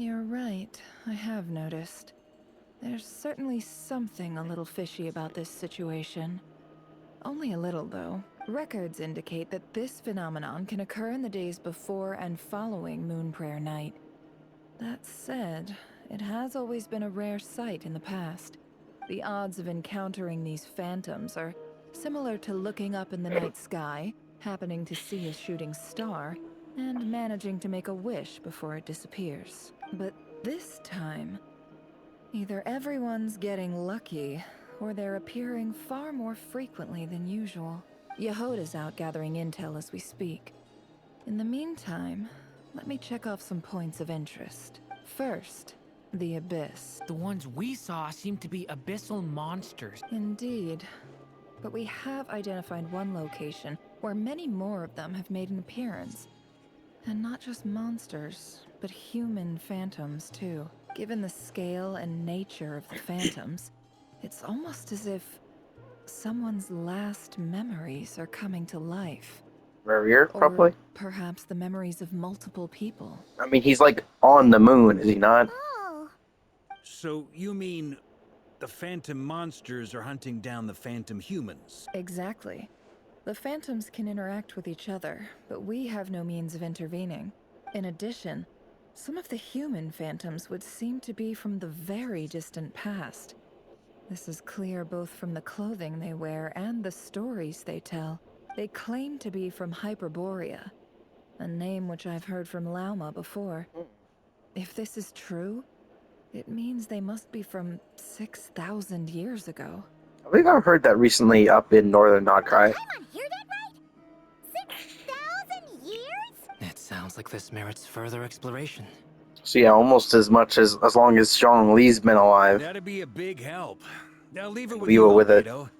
You're right, I have noticed. There's certainly something a little fishy about this situation. Only a little, though. Records indicate that this phenomenon can occur in the days before and following Moon Prayer Night. That said, it has always been a rare sight in the past. The odds of encountering these phantoms are similar to looking up in the night sky, happening to see a shooting star, and managing to make a wish before it disappears. But this time, either everyone's getting lucky, or they're appearing far more frequently than usual. Yehoda's out gathering intel as we speak. In the meantime, let me check off some points of interest. First, the Abyss. The ones we saw seem to be abyssal monsters. Indeed. But we have identified one location where many more of them have made an appearance. And not just monsters, but human phantoms too. Given the scale and nature of the phantoms, it's almost as if someone's last memories are coming to life. Revere, Or probably. perhaps the memories of multiple people. I mean, he's like on the moon, is he not? Oh, So you mean the phantom monsters are hunting down the phantom humans? Exactly. The phantoms can interact with each other, but we have no means of intervening. In addition, some of the human phantoms would seem to be from the very distant past. This is clear both from the clothing they wear and the stories they tell. They claim to be from Hyperborea, a name which I've heard from Lauma before. If this is true, it means they must be from 6,000 years ago. I think I've heard that recently up in northern Notcry. I'm on hear that right? 6,000 years? It sounds like this merits further exploration. So yeah, almost as much as long as Zhong Li's been alive. That'd be a big help. Now leave it with We you, were with it. Albedo.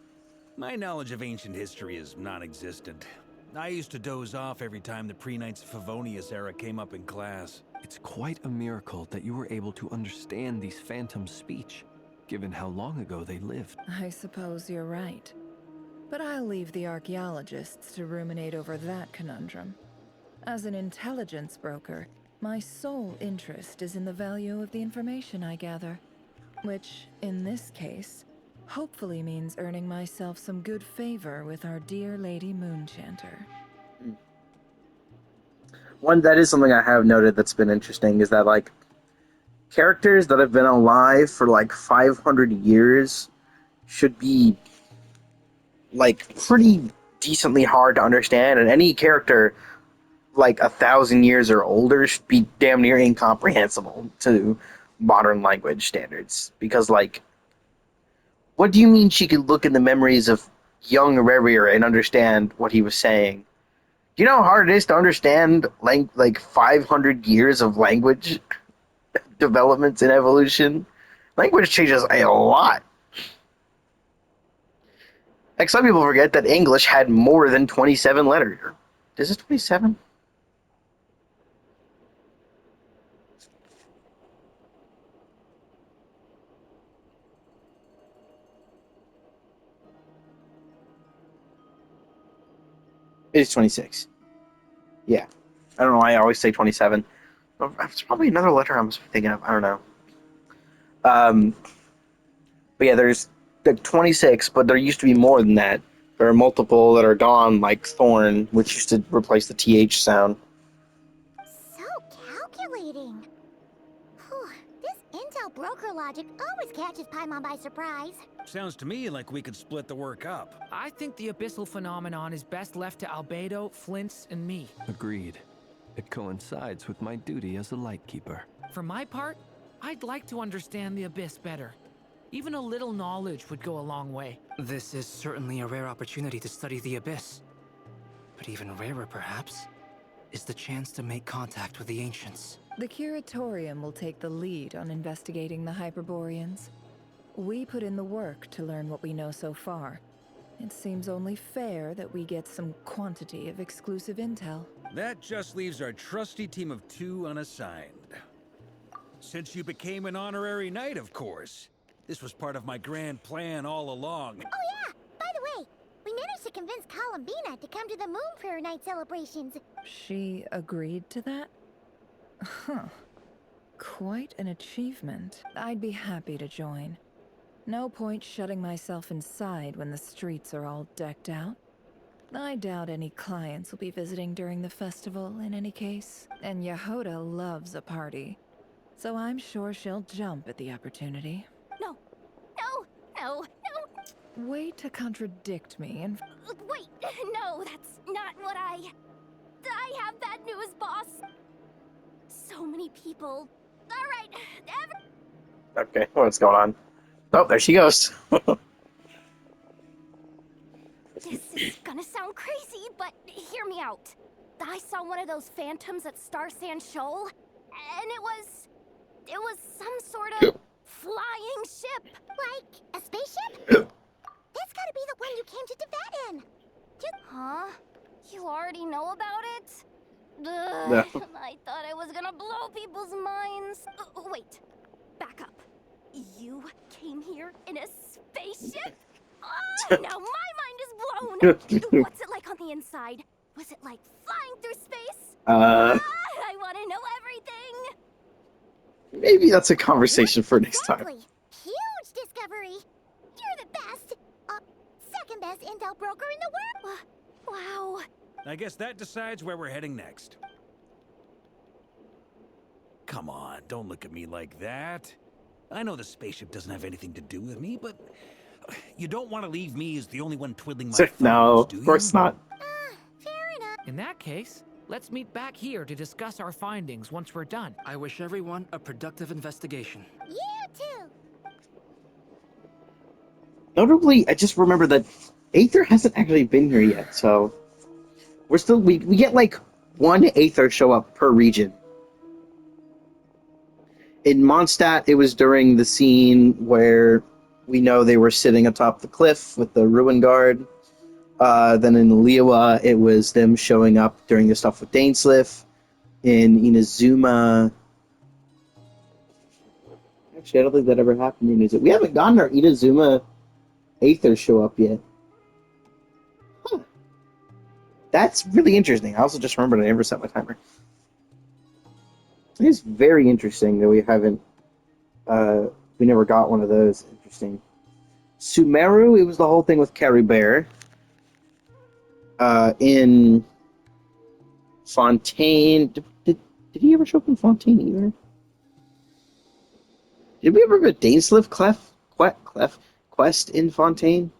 My knowledge of ancient history is non-existent. I used to doze off every time the pre-Knights of Favonius era came up in class. It's quite a miracle that you were able to understand these phantoms' speech, given how long ago they lived. I suppose you're right. But I'll leave the archaeologists to ruminate over that conundrum. As an intelligence broker, my sole interest is in the value of the information I gather. Which, in this case, hopefully means earning myself some good favor with our dear Lady Moonchanter. One that is something I have noted that's been interesting is that like characters that have been alive for like 500 years should be like pretty decently hard to understand, and any character like 1,000 years or older should be damn near incomprehensible to modern language standards. Because like, what do you mean she could look in the memories of young Revere and understand what he was saying? Do you know how hard it is to understand like 500 years of language developments and evolution? Language changes a lot. Like, some people forget that English had more than 27 letters. Is it 27? It's 26. Yeah. I don't know why I always say 27. It's probably another letter I'm thinking of. I don't know. But yeah, there's the 26, but there used to be more than that. There are multiple that are gone, like Thorn, which used to replace the TH sound. So calculating. Whew, this intel broker logic always catches Paimon by surprise. Sounds to me like we could split the work up. I think the abyssal phenomenon is best left to Albedo, Flints, and me. Agreed. It coincides with my duty as a lightkeeper. For my part, I'd like to understand the abyss better. Even a little knowledge would go a long way. This is certainly a rare opportunity to study the abyss. But even rarer, perhaps, is the chance to make contact with the ancients. The Curatorium will take the lead on investigating the Hyperboreans. We put in the work to learn what we know so far. It seems only fair that we get some quantity of exclusive intel. That just leaves our trusty team of 2 unassigned. Since you became an honorary knight, of course. This was part of my grand plan all along. Oh yeah, by the way, we managed to convince Columbina to come to the Moon Prayer Night celebrations. She agreed to that? Huh. quite an achievement. I'd be happy to join. No point shutting myself inside when the streets are all decked out. I doubt any clients will be visiting during the festival in any case, and Yehoda loves a party, so I'm sure she'll jump at the opportunity. No, no. Way to contradict me and Wait, no, that's not what I have bad news, boss. So many people. All right, Okay, what's going on? Oh, there she goes. this is gonna sound crazy, but hear me out. I saw one of those phantoms at Star Sand Shoal, and it was some sort of flying ship. Like a spaceship? That's gotta be the one you came to Tibet in. Huh? You already know about it? No. I thought I was gonna blow people's minds. Wait, back up. You came here in a spaceship? Oh, now my mind is blown. What's it like on the inside? Was it like flying through space? I want to know everything. Maybe that's a conversation for next time. Exactly. Huge discovery. You're the best. Second best intel broker in the world. Wow. I guess that decides where we're heading next. Come on, don't look at me like that. I know the spaceship doesn't have anything to do with me, but you don't want to leave me as the only one twiddling my thumbs, No, do of you? course not. Fair enough. In that case, let's meet back here to discuss our findings once we're done. I wish everyone a productive investigation. You too. Notably, I just remember that Aether hasn't actually been here yet, so we're still we get like one Aether show up per region. In Mondstadt, it was during the scene where we know they were sitting atop the cliff with the Ruin Guard. Then in Liwa, it was them showing up during the stuff with Dainsliff. In Inazuma... Actually, I don't think that ever happened in Inazuma. We haven't gotten our Inazuma Aether show up yet. Huh. That's really interesting. I also just remembered I never set my timer. It is very interesting that we haven't... we never got one of those. Interesting. Sumeru, it was the whole thing with Carrie Bear. In Fontaine... Did he ever show up in Fontaine either? Did we ever have a Dainsliff quest in Fontaine?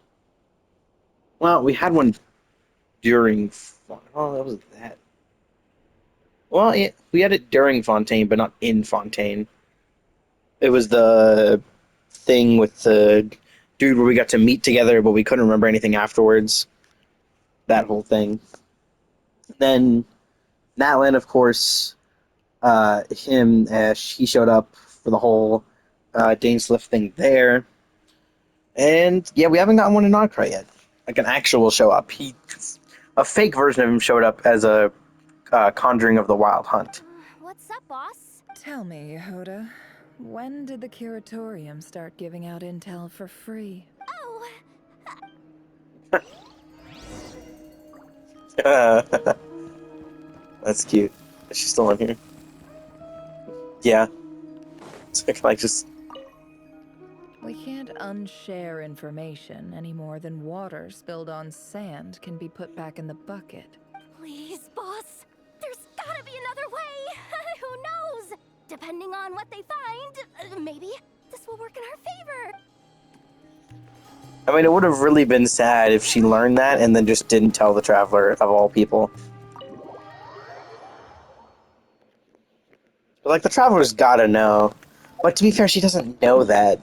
Well, we had one during... Oh, that was that. Well, yeah, we had it during Fontaine, but not in Fontaine. It was the thing with the dude where we got to meet together, but we couldn't remember anything afterwards. That whole thing. Then Natlan, of course, he showed up for the whole Dainsliff thing there. And yeah, we haven't gotten one in Nodcry yet. Like an actual show up. A fake version of him showed up as a Conjuring of the Wild Hunt. What's up, boss? tell me, Yehoda, when did the Curatorium start giving out intel for free? Oh, That's cute. Is she still in here? Yeah. So I can like just... We can't unshare information any more than water spilled on sand can be put back in the bucket. please, boss. There's gotta be another way. Who knows? Depending on what they find, maybe this will work in our favor. I mean, it would have really been sad if she learned that and then just didn't tell the Traveler, of all people. But, like, the Traveler's gotta know. But to be fair, she doesn't know that.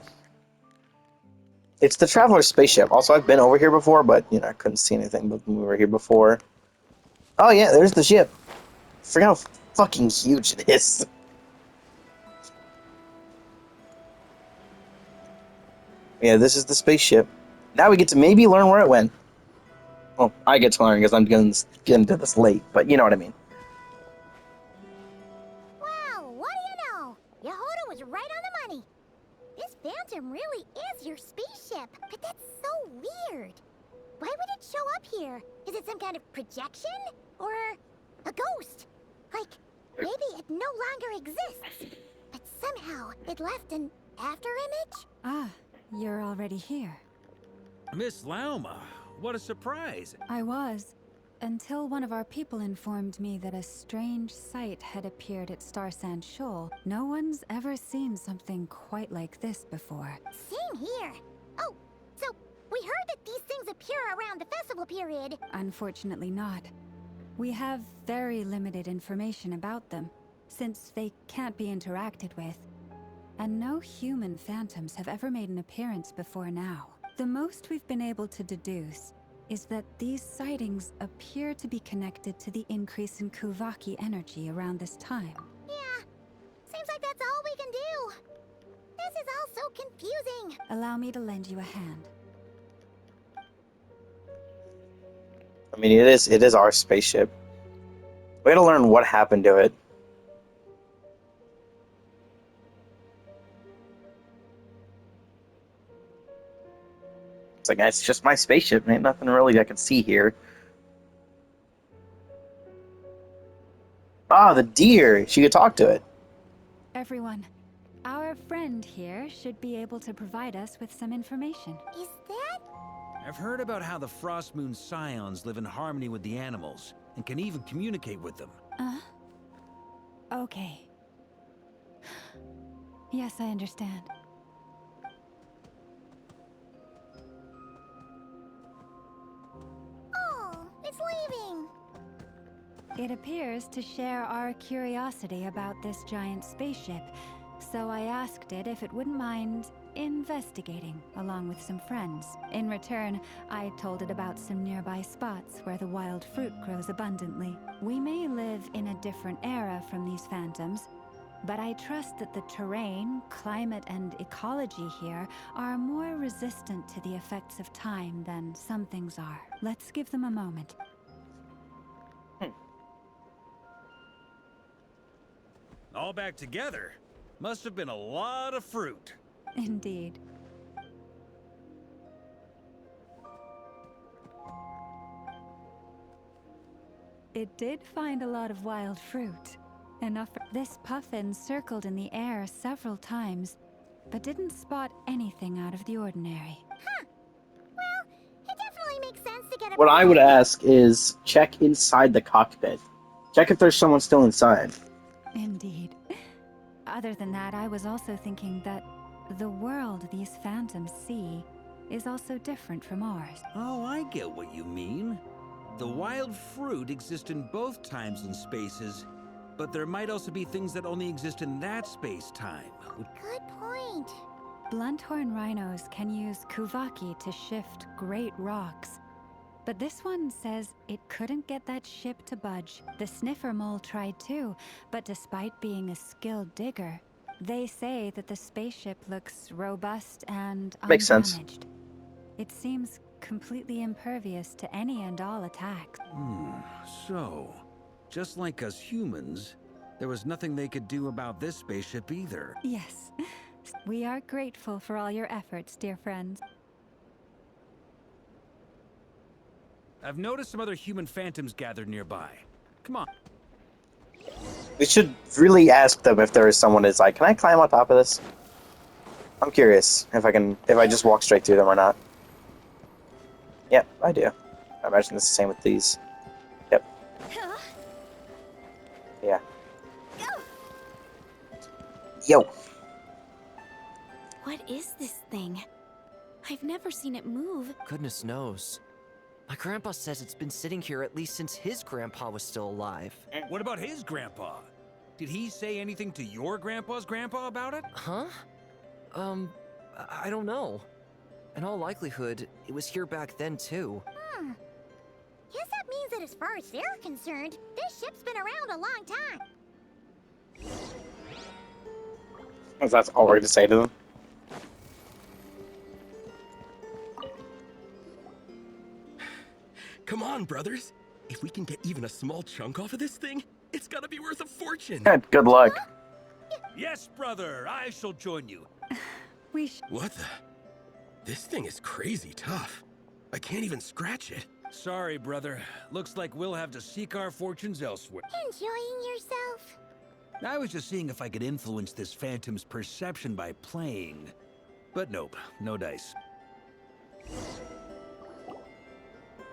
It's the Traveler's spaceship. Also, I've been over here before, but, you know, I couldn't see anything when we were here before. Oh, yeah, there's the ship. Forget how fucking huge it is. Yeah, this is the spaceship. Now we get to maybe learn where it went. Well, I get to learn because I'm getting into this late, but you know what I mean. Well, what do you know? Yehoda was right on the money. This Phantom really is your spaceship, but that's so weird. Why would it show up here? Is it some kind of projection? Or a ghost? Like, maybe it no longer exists. But somehow it left an afterimage? Ah, you're already here. Miss Lauma, what a surprise. I was. Until one of our people informed me that a strange sight had appeared at Star Sand Shoal. No one's ever seen something quite like this before. Same here. Oh, so we heard that these things appear around the festival period. Unfortunately not. We have very limited information about them, since they can't be interacted with. And no human phantoms have ever made an appearance before now. The most we've been able to deduce is that these sightings appear to be connected to the increase in Kuvaki energy around this time. Yeah, seems like that's all we can do. This is all so confusing. Allow me to lend you a hand. I mean, it is our spaceship. We gotta learn what happened to it. It's like, it's just my spaceship. Ain't nothing really I can see here. Ah, the deer. She could talk to it. Everyone, our friend here should be able to provide us with some information. Is that? I've heard about how the Frost Moon Scions live in harmony with the animals and can even communicate with them. Okay. Yes, I understand. Oh, it's leaving. It appears to share our curiosity about this giant spaceship, so I asked it if it wouldn't mind investigating along with some friends. In return, I told it about some nearby spots where the wild fruit grows abundantly. We may live in a different era from these phantoms, but I trust that the terrain, climate, and ecology here are more resistant to the effects of time than some things are. Let's give them a moment. All back together. Must have been a lot of fruit. Indeed. It did find a lot of wild fruit. Enough. This puffin circled in the air several times, but didn't spot anything out of the ordinary. Huh. Well, it definitely makes sense to get a... What I would ask is check inside the cockpit. Check if there's someone still inside. Indeed. Other than that, I was also thinking that the world these phantoms see is also different from ours. Oh, I get what you mean. The wild fruit exist in both times and spaces, but there might also be things that only exist in that space-time. Good point. Blunthorn rhinos can use Kuvaki to shift great rocks. But this one says it couldn't get that ship to budge. The sniffer mole tried too, but despite being a skilled digger, they say that the spaceship looks robust and Makes sense. undamaged. It seems completely impervious to any and all attacks. So, just like us humans, there was nothing they could do about this spaceship either. Yes, we are grateful for all your efforts, dear friends. I've noticed some other human phantoms gathered nearby. Come on. We should really ask them if there is someone that's like, can I climb on top of this? I'm curious if I just walk straight through them or not. Yep, I do. I imagine it's the same with these. Yep. Yeah. Yo. What is this thing? I've never seen it move. Goodness knows. My grandpa says it's been sitting here at least since his grandpa was still alive. What about his grandpa? Did he say anything to your grandpa's grandpa about it? Huh? I don't know. In all likelihood, it was here back then too. Guess that means that as far as they're concerned, this ship's been around a long time. That's all we're going to say to them. Come on, brothers. If we can get even a small chunk off of this thing, it's gotta be worth a fortune. Good luck. Yes, brother. I shall join you. What the? This thing is crazy tough. I can't even scratch it. Sorry, brother. Looks like we'll have to seek our fortunes elsewhere. Enjoying yourself? I was just seeing if I could influence this phantom's perception by playing. But nope, no dice.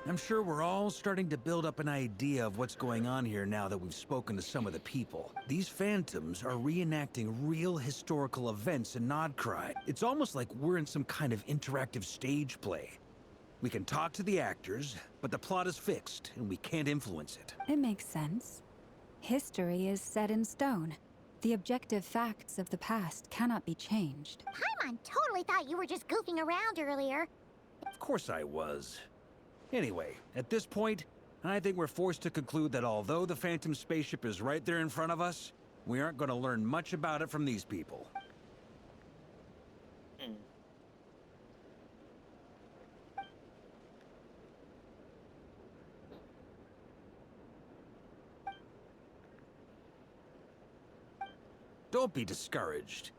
I'm sure we're all starting to build up an idea of what's going on here now that we've spoken to some of the people. These phantoms are reenacting real historical events in Nodcry. It's almost like we're in some kind of interactive stage play. We can talk to the actors, but the plot is fixed, and we can't influence it. It makes sense. History is set in stone. The objective facts of the past cannot be changed. Paimon totally thought you were just goofing around earlier. Of course I was. Anyway, at this point, I think we're forced to conclude that although the Phantom spaceship is right there in front of us, we aren't going to learn much about it from these people. Don't be discouraged.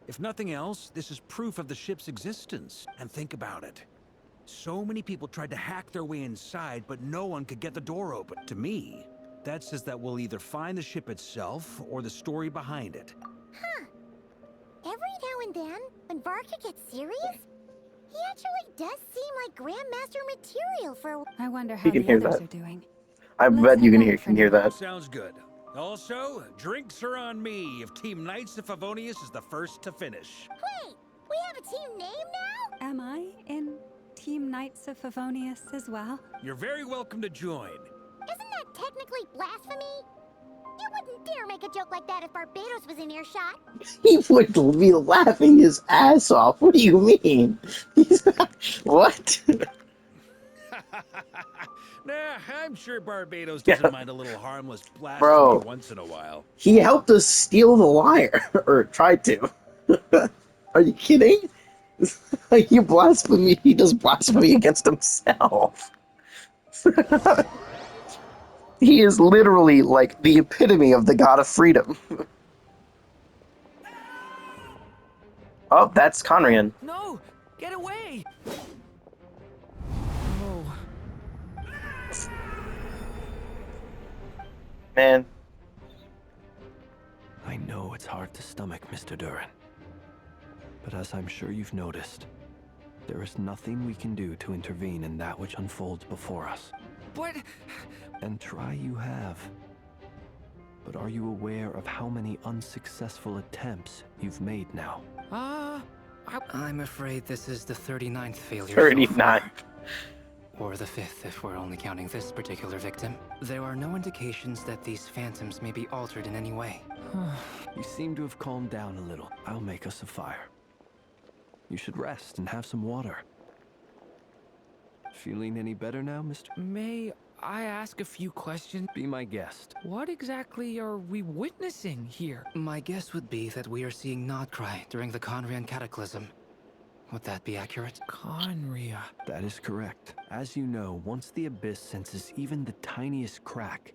If nothing else, this is proof of the ship's existence. And think about it. So many people tried to hack their way inside, but no one could get the door open. To me, that says that we'll either find the ship itself or the story behind it. Huh. Every now and then, when Varka gets serious, he actually does seem like Grandmaster material for... I wonder how You can the hear others that. are doing. I Let's bet you head can out for hear now. that. Sounds good. Also, drinks are on me if Team Knights of Favonius is the first to finish. Wait, we have a team name now? Am I in Team Knights of Favonius as well? You're very welcome to join. Isn't that technically blasphemy? You wouldn't dare make a joke like that if Barbados was in earshot. He would be laughing his ass off. What do you mean? What? Nah, I'm sure Barbados doesn't mind a little harmless blasphemy Bro. once in a while. He helped us steal the lyre, or tried to. Are you kidding? Like, you blasphemy, he does blasphemy against himself. He is literally like the epitome of the god of freedom. Oh, that's Conrian. No! Get away! Oh, Man, I know it's hard to stomach, Mr. Duran. But as I'm sure you've noticed, there is nothing we can do to intervene in that which unfolds before us. but... And try you have. But are you aware of how many unsuccessful attempts you've made now? I'm afraid this is the 39th failure. 39. Or the 5th, if we're only counting this particular victim. There are no indications that these phantoms may be altered in any way. You seem to have calmed down a little. I'll make us a fire. You should rest and have some water. Feeling any better now, Mr.? May I ask a few questions? Be my guest. What exactly are we witnessing here? My guess would be that we are seeing Nodcry during the Conrian Cataclysm. Would that be accurate? Conria. That is correct. As you know, once the Abyss senses even the tiniest crack,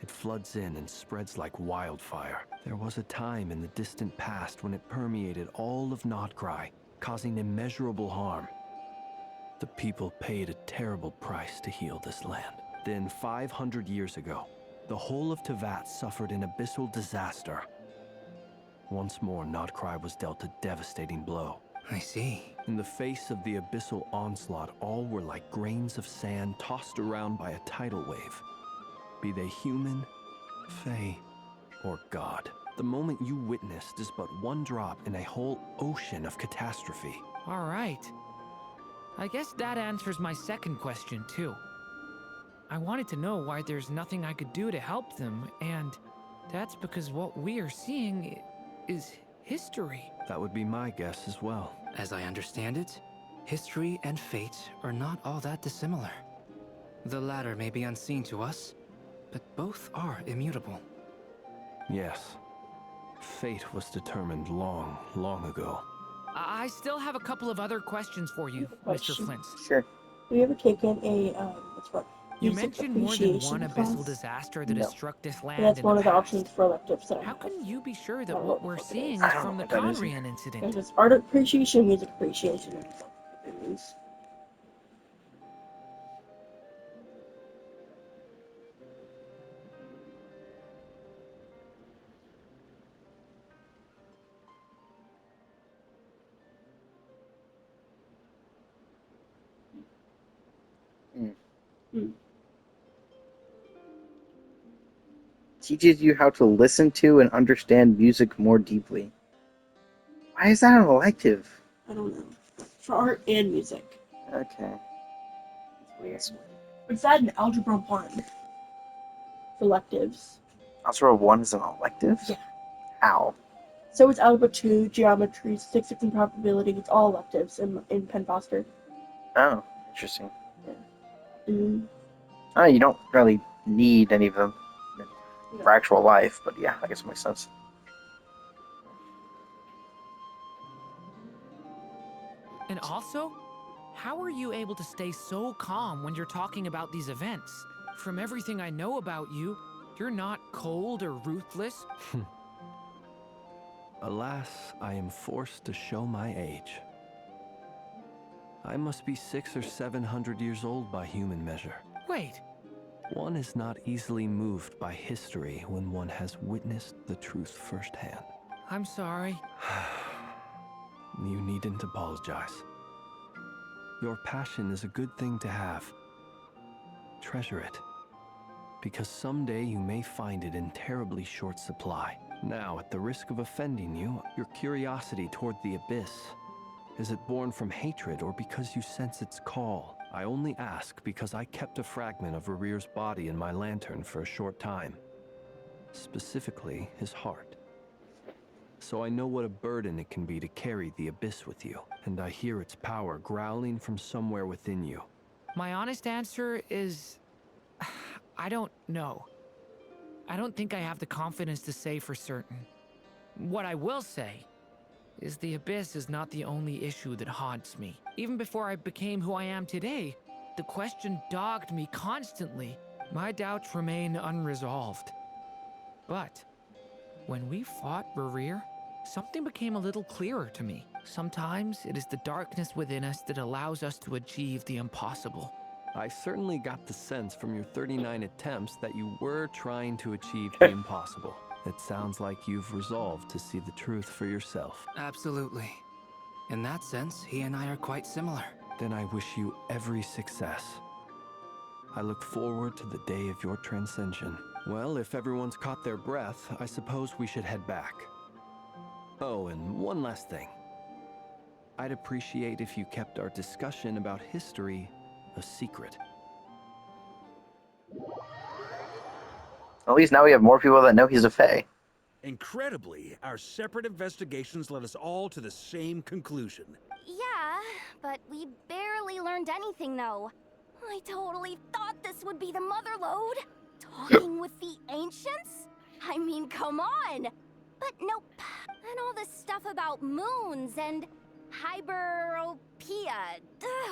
it floods in and spreads like wildfire. There was a time in the distant past when it permeated all of Nodcry, causing immeasurable harm. The people paid a terrible price to heal this land. Then, 500 years ago, the whole of Tevat suffered an abyssal disaster. Once more, Nodcry was dealt a devastating blow. I see. In the face of the abyssal onslaught, all were like grains of sand tossed around by a tidal wave. Be they human, fae, or god. The moment you witnessed is but one drop in a whole ocean of catastrophe. All right. I guess that answers my second question, too. I wanted to know why there's nothing I could do to help them, and that's because what we are seeing is history. That would be my guess as well. As I understand it, history and fate are not all that dissimilar. The latter may be unseen to us, but both are immutable. Yes. Fate was determined long, long ago. I still have a couple of other questions for you, Mr. Question. Flint. Sure. Have you ever taken a what's what? You music mentioned more than appreciation one class? abyssal disaster that No. has struck this land And that's in one the of the past. options for electives that I How have. can you be sure I that don't know what what we're the fuck it seeing is. is I don't from know the what that is. Conrian incident? There's art appreciation, music appreciation, and stuff. It means. Teaches you how to listen to and understand music more deeply. Why is that an elective? I don't know. For art and music. Okay. It's weird. It's that in Algebra 1 for electives. Algebra 1 is an elective? Yeah. How? So it's Algebra 2, Geometry, Statistics and Probability. It's all electives in Penn Foster. Oh, interesting. Mm. Oh, you don't really need any of them No. for actual life, but yeah, I guess it makes sense. And also, how are you able to stay so calm when you're talking about these events? From everything I know about you, you're not cold or ruthless. Alas, I am forced to show my age. I must be 600 or 700 years old by human measure. Wait, One is not easily moved by history when one has witnessed the truth firsthand. I'm sorry. You needn't apologize. Your passion is a good thing to have. Treasure it, because someday you may find it in terribly short supply. Now, at the risk of offending you, your curiosity toward the abyss, is it born from hatred or because you sense its call? I only ask because I kept a fragment of Rerear's body in my lantern for a short time. Specifically, his heart. So I know what a burden it can be to carry the abyss with you, and I hear its power growling from somewhere within you. My honest answer is... I don't know. I don't think I have the confidence to say for certain. What I will say is the abyss is not the only issue that haunts me. Even before I became who I am today, the question dogged me constantly. My doubts remain unresolved. But when we fought Rerear, something became a little clearer to me. Sometimes it is the darkness within us that allows us to achieve the impossible. I certainly got the sense from your 39 attempts that you were trying to achieve the impossible. It sounds like you've resolved to see the truth for yourself. Absolutely. In that sense, he and I are quite similar. Then I wish you every success. I look forward to the day of your transcension. Well, if everyone's caught their breath, I suppose we should head back. Oh, and one last thing. I'd appreciate if you kept our discussion about history a secret. At least now we have more people that know he's a Fae. Incredibly, our separate investigations led us all to the same conclusion. Yeah, but we barely learned anything, though. I totally thought this would be the mother lode. Talking with the ancients? I mean, come on! But nope. And all this stuff about moons and hyperopia.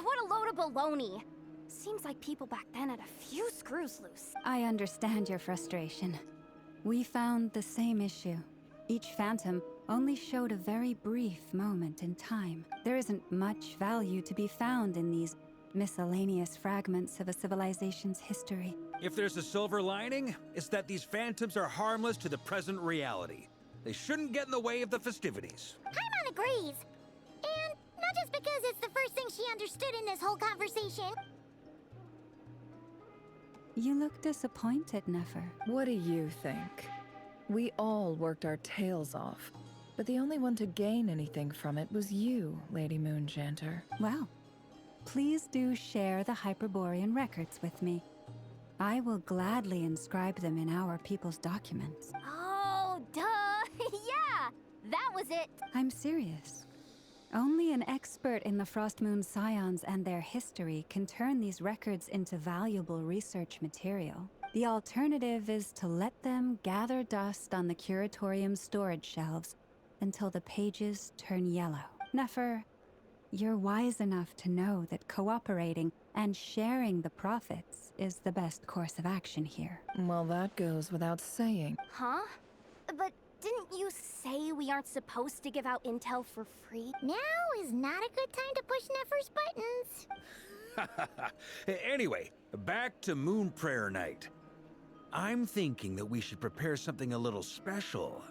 What a load of baloney. Seems like people back then had a few screws loose. I understand your frustration. We found the same issue. Each phantom only showed a very brief moment in time. There isn't much value to be found in these miscellaneous fragments of a civilization's history. If there's a silver lining, it's that these phantoms are harmless to the present reality. They shouldn't get in the way of the festivities. Paimon agrees. And not just because it's the first thing she understood in this whole conversation. You look disappointed, Nefer. What do you think? We all worked our tails off, but the only one to gain anything from it was you, Lady Moonjanter. Well, please do share the Hyperborean records with me. I will gladly inscribe them in our people's documents. Oh, duh! Yeah! That was it! I'm serious. Only an expert in the Frostmoon Scions and their history can turn these records into valuable research material. The alternative is to let them gather dust on the Curatorium's storage shelves until the pages turn yellow. Nefer, you're wise enough to know that cooperating and sharing the profits is the best course of action here. Well, that goes without saying. Huh? But didn't you say we aren't supposed to give out intel for free? Now is not a good time to push Nefer's buttons. Anyway, back to Moon Prayer Night. I'm thinking that we should prepare something a little special.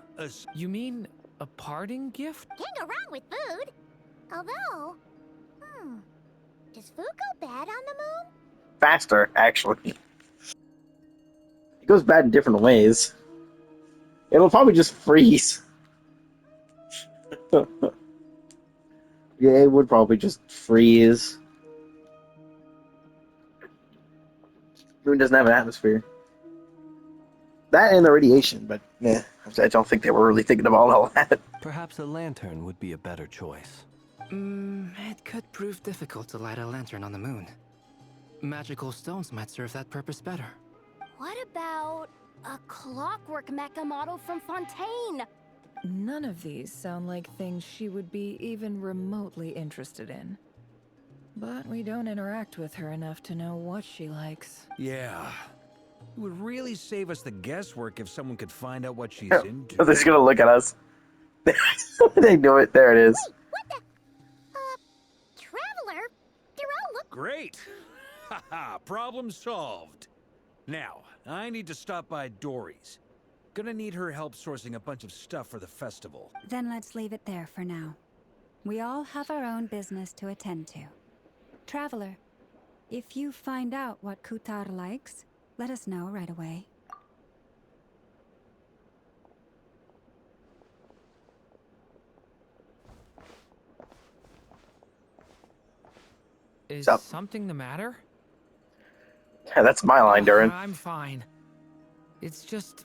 You mean a parting gift? Can't go wrong with food. Although, does food go bad on the moon? faster, actually. It goes bad in different ways. It'll probably just freeze. Yeah, it would probably just freeze. Moon doesn't have an atmosphere. That and the radiation, but yeah, I don't think they were really thinking about all that. Perhaps a lantern would be a better choice. It could prove difficult to light a lantern on the moon. Magical stones might serve that purpose better. What about a clockwork mecha model from Fontaine? None of these sound like things she would be even remotely interested in. But we don't interact with her enough to know what she likes. Yeah. It would really save us the guesswork if someone could find out what she's They're into. just gonna look at us. They knew it. There it is. What the? Traveler? They're all look. Great! Haha, problem solved. Now, I need to stop by Dory's. Gonna need her help sourcing a bunch of stuff for the festival. Then let's leave it there for now. We all have our own business to attend to. Traveler, if you find out what Kutar likes, let us know right away. Is Sup? something the matter? Yeah, that's my line, Durin. I'm fine. It's just...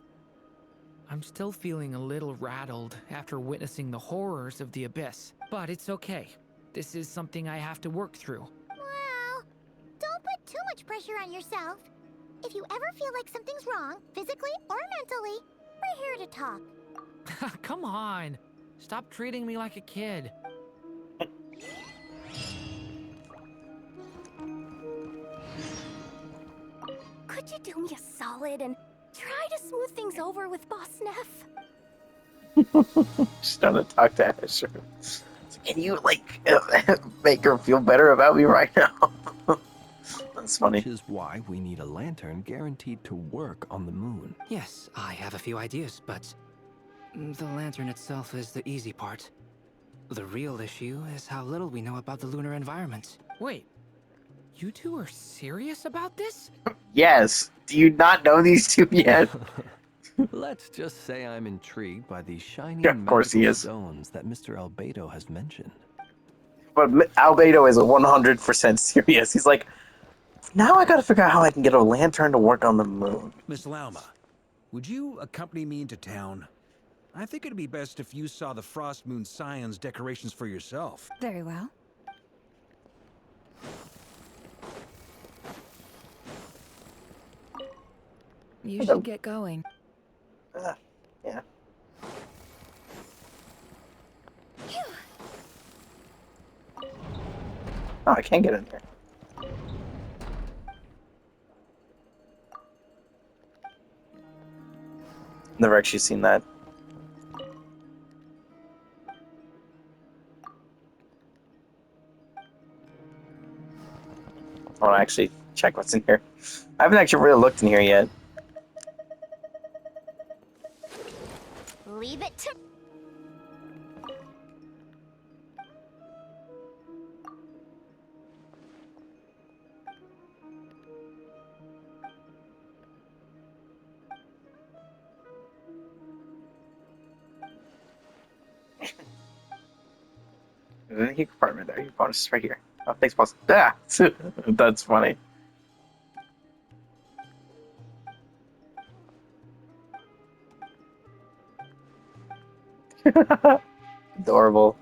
I'm still feeling a little rattled after witnessing the horrors of the Abyss. But it's okay. This is something I have to work through. Well, don't put too much pressure on yourself. If you ever feel like something's wrong, physically or mentally, we're here to talk. Come on. Stop treating me like a kid. Could you do me a solid and try to smooth things over with Boss Neff? Just trying to talk to Asher. Can you, like, make her feel better about me right now? That's funny. Which is why we need a lantern guaranteed to work on the moon. Yes, I have a few ideas, but the lantern itself is the easy part. The real issue is how little we know about the lunar environment. Wait, you two are serious about this? Yes. Do you not know these two yet? Let's just say I'm intrigued by these shiny Yeah, of course he magical is. stones that Mr. Albedo has mentioned. But Albedo is 100% serious. He's like, now I gotta figure out how I can get a lantern to work on the moon. Miss Lauma, would you accompany me into town? I think it'd be best if you saw the Frost Moon Scion's decorations for yourself. Very well. You should get going. Yeah. Oh, I can't get in here. Never actually seen that. I want to actually check what's in here. I haven't actually really looked in here yet. Leave it to... There's a compartment there. Your bonus is right here. Oh, thanks, boss. Ah! That's funny. Adorable.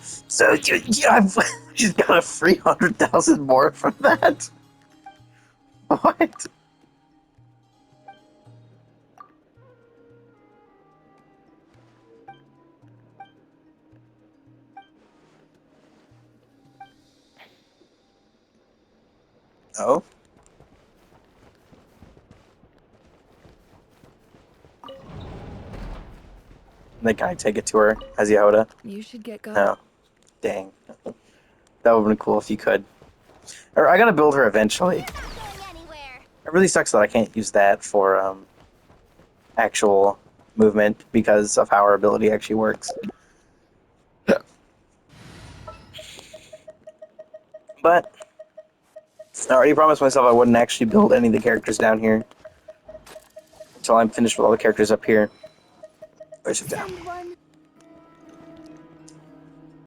So, I've just got a 300,000 more from that? What? Oh? Then can I take it to her, as Yehoda? You should get going. No. Dang. That would have been cool if you could. Or I gotta build her eventually. Not going anywhere. It really sucks that I can't use that for actual movement because of how our ability actually works. But I already promised myself I wouldn't actually build any of the characters down here until I'm finished with all the characters up here. Where's it down? Send one.